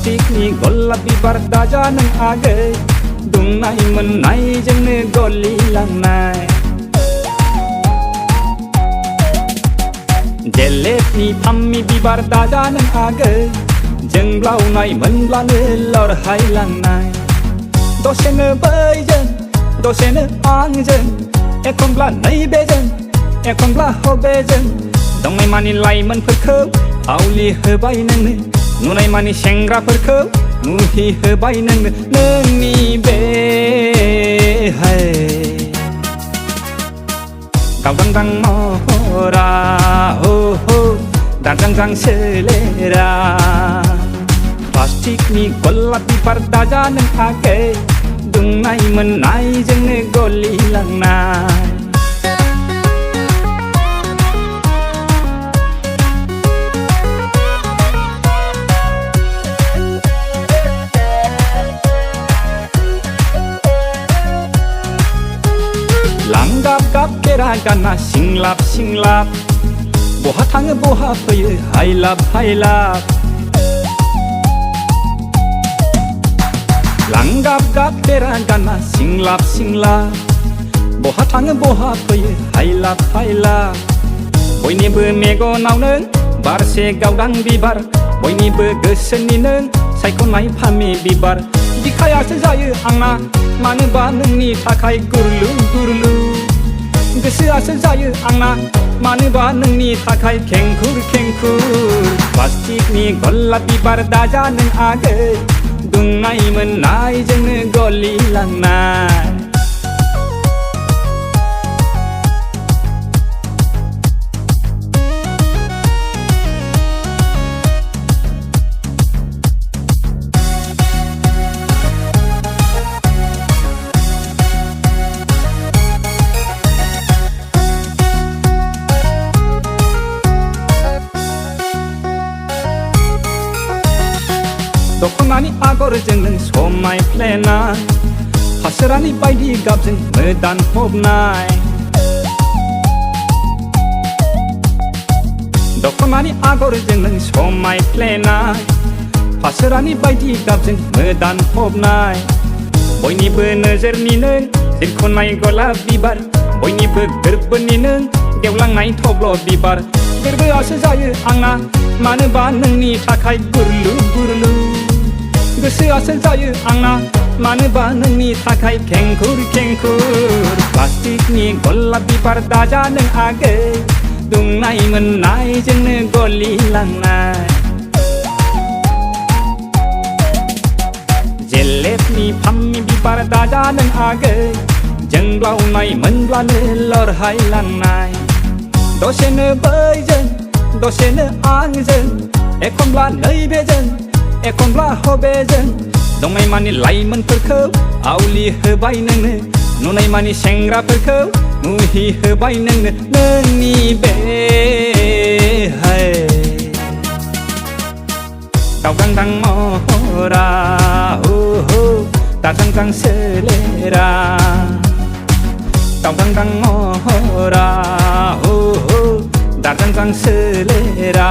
प्लास्टिकनि गलाप बिबार दाजा नों आगै दुंनाय मोननायजोंनो गलिलांनाय जेलेपनि फाम्मि बिबार दाजा नों आगै जोंब्लावनाय मोनब्लानो लरहायलांनाय दसेनो बैजों दसेनो आंजों एखनब्ला नैबेजों एखनब्ला हबेजों दंनाय मानि लाइमोनफोरखौ आवलि होबाय नोंनो नुनाय मानि सेंग्राफोरखौ मुहि होबाय नोंनो नोंनि बे दावदांदां महरा हो हो दारजांजां सोलेरा प्लास्टिकनि गलाप बिबार दाजा नों आगै दुंनाय मोननायजोंनो गलिलांनाय लांगाब गाब केरा गाना सिंलाब सिंलाब बहा थाङो बहा फैयो हायलाब हायलाब लांगाब गाब केरा गाना सिंलाब सिंलाब बहा थाङो बहा फैयो हायलाब हायलाब बयनिबो मेगनाव नों बारसे गावदां बिबार बयनिबो गोसोनि नों सायख'नाय फामि बिबार बिखायासो जायो आंना मानोबा नोंनि थाखाय गुरलु गुरलु गोसोआसो जायो आंना मानोबा नोंनि थाखाय खेंखुर खेंखुर प्लास्टिकनि गलाप बिबार दाजा नों आगै दुंनाय मोननायजोंनो गलिलांनाय दखनानि आगरजों नों समायफ्लेनाय फासोरानि बायदि गाबजों मोदान फबनाय दखनानि आगरजों नों समायफ्लेनाय फासोरानि बायदि गाबजों मोदान फबनाय बयनिबो नोजोरनि नों जिरख'नाय गलाप बिबार बयनिबो गोरबोनि नों गेवलांनाय थब्ल' बिबार गोरबोआसो जायो आंना मानोबा नोंनि थाखाय गुरलु गुरलु गोसोआसो जायो आंना मानोबा नोंनि थाखाय खेंखुर खेंखुर प्लास्टिकनि गलाप बिबार दाजा नों आगै दुंनाय मोननायजोंनो गलिलांनाय जेलेपनि फाम्मि बिबार दाजा नों आगै जोंब्लावनाय मोनब्लानो लरहायलांनाय दसेनो बैजों दसेनो आंजों एखनब्ला नैबेजों एखनब्ला हबेजों दंनाय मानि लाइमोनफोरखौ आवलि होबाय नोंनो नुनाय मानि सेंग्राफोरखौ मुहि होबाय नोंनो नोंनि बे दावदांदां महरा हो हो दारजांजां सोलेरा दावदांदां महरा हो हो दारजांजां सोलेरा